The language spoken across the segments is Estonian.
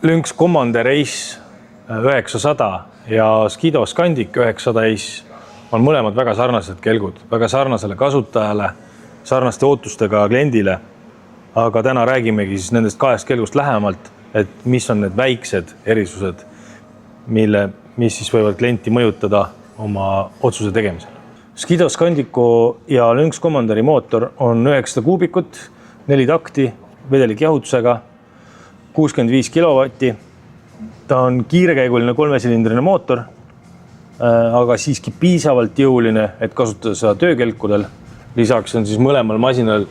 Lynx Commander Ace 900 ja Skido Scandic 900 Ace on mõlemad väga sarnased kelgud, väga sarnasele kasutajale, sarnaste ootustega kliendile. Aga täna räägimegi siis nendest kahest kelgust lähemalt, et mis on need väiksed erisused, mis siis võivad klienti mõjutada oma otsuse tegemisel. Skido Scandicu ja Lynx Commanderi mootor on 900 kuubikut, 4 takti, vedelik jahutusega, 65 kilovatti. Ta on kiirekäiguline 3-silindrine mootor, aga siiski piisavalt jõuline, et kasutada seda töökelkudel. Lisaks on siis mõlemal masinal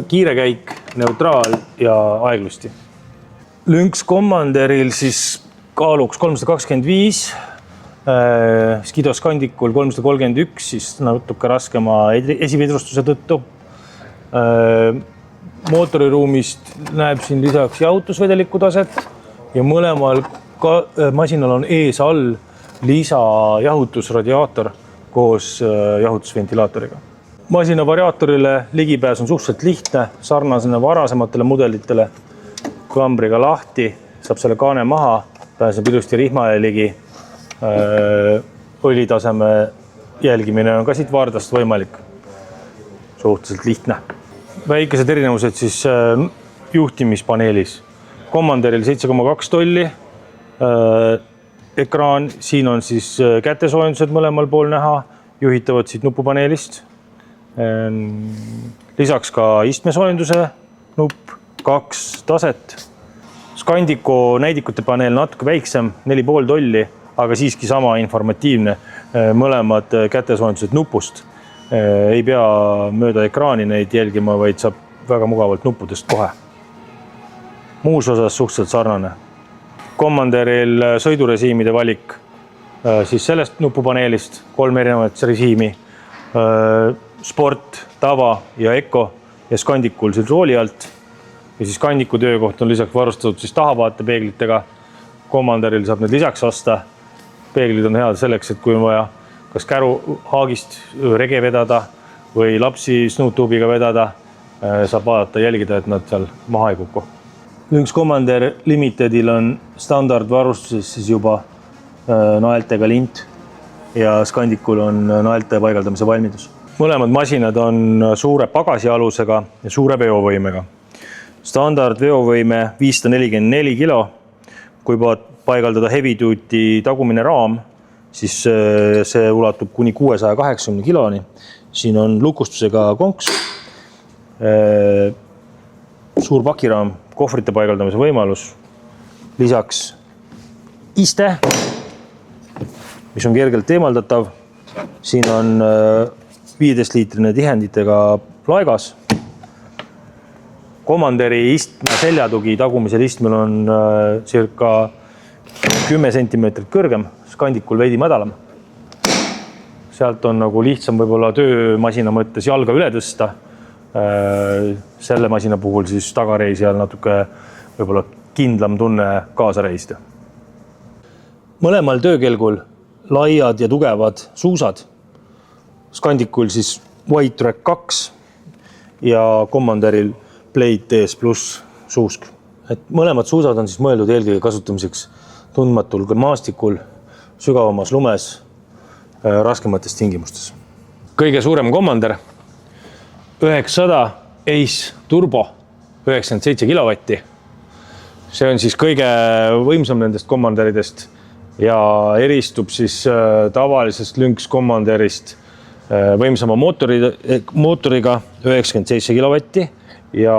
kiirekäik, neutraal ja aeglusti. Lynx Commanderil siis kaaluks 325, Skido Scandicul 331, siis natuke raskema esividrustuse tõttu. Mootoriruumist näeb siin lisaks jahutusvedeliku taset ja mõlemal masinal on ees all lisajahutusradiaator koos jahutusventilaatoriga. Masina variaatorile ligipääs on suhteliselt lihtne, sarnasena varasematele mudelitele. Klambriga lahti, saab selle kaane maha, pääseb ilusti rihmaja ligi. Õlitaseme jälgimine on ka siit vardast võimalik. Suhteliselt lihtne. Väikesed erinevused siis juhtimispaneelis. Commanderil 7,2 tolli ekraan, siin on siis kätesoojendused mõlemal pool näha, juhitavad siit nupupaneelist. Lisaks ka istmesoojenduse nupp, 2 taset. Scandicu näidikute paneel natuke väiksem, 4,5 tolli, aga siiski sama informatiivne, mõlemad kätesoojendused nupust. Ei pea mööda ekraani neid jälgima, vaid saab väga mugavalt nuppudest kohe. Muus osas suhteliselt sarnane. Commanderil sõidurežiimide valik siis sellest nupupaneelist, 3 erinevat režiimi, sport, tava ja Eco ja Scandicul siis rooli alt. Ja siis Scandicu töökoht on lisaks varustatud siis tahavaatepeeglitega. Commanderil saab need lisaks osta. Peeglid on head selleks, et kui on vaja kas käru haagist rege vedada või lapsi snuutuubiga vedada, saab vaadata jälgida, et nad seal maha ei kuku. Lynx Commander Limitedil on standardvarustuses siis juba naeltega lint ja Scandicul on naelte paigaldamise valmidus. Mõlemad masinad on suure pagasialusega ja suure veovõimega. Standard veovõime 544 kilo, kui paigaldada heavy duty tagumine raam, siis see ulatub kuni 680 kiloni. Siin on lukustusega konks, suur pakiraam, kohvrite paigaldamise võimalus, lisaks iste, mis on kergelt eemaldatav. Siin on 15-liitrine tihenditega laegas. Commanderi istme seljatugi tagumisel istmel on circa 10 cm kõrgem, Scandicul veidi madalam. Sealt on nagu lihtsam võib-olla töömasina mõttes jalga üle tõsta. Selle masina puhul siis tagareisijal natuke võib-olla kindlam tunne kaasa reisida. Mõlemal töökelgul laiad ja tugevad suusad. Scandicul siis White Track 2 ja Commanderil Blade TS Plus suusk. Et mõlemad suusad on siis mõeldud eelkõige kasutamiseks tundmatul maastikul, sügavamas lumes, raskemates tingimustes. Kõige suurem Commander, 900 Ace Turbo, 97 kilovatti. See on siis kõige võimsam nendest Commanderidest ja eristub siis tavalisest Lynx Commanderist võimsama mootoriga 97 kilovatti ja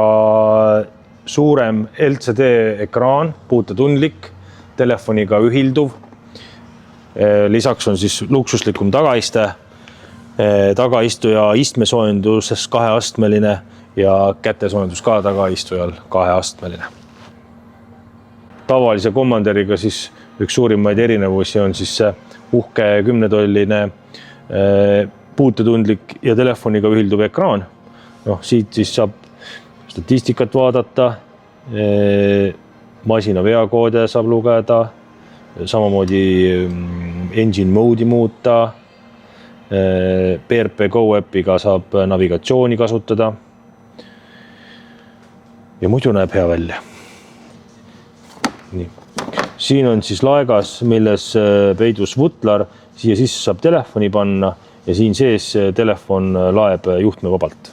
suurem LCD ekraan, puutetundlik, telefoniga ühilduv. Lisaks on siis luksuslikum tagaiste, tagaistuja istmesoojenduses 2-astmeline ja kätesoojendus ka tagaistujal 2-astmeline. Tavalise Commanderiga siis üks suurimaid erinevusi on siis see uhke 10-tolline puutetundlik ja telefoniga ühilduv ekraan. Siit siis saab statistikat vaadata, masina veakoode saab lugeda, samamoodi engine mode'i muuta, PRP Go äpiga saab navigatsiooni kasutada ja muidu näeb hea välja. Nii. Siin on siis laegas, milles peidus vutlar, siia sisse saab telefoni panna ja siin sees telefon laeb juhtme vabalt.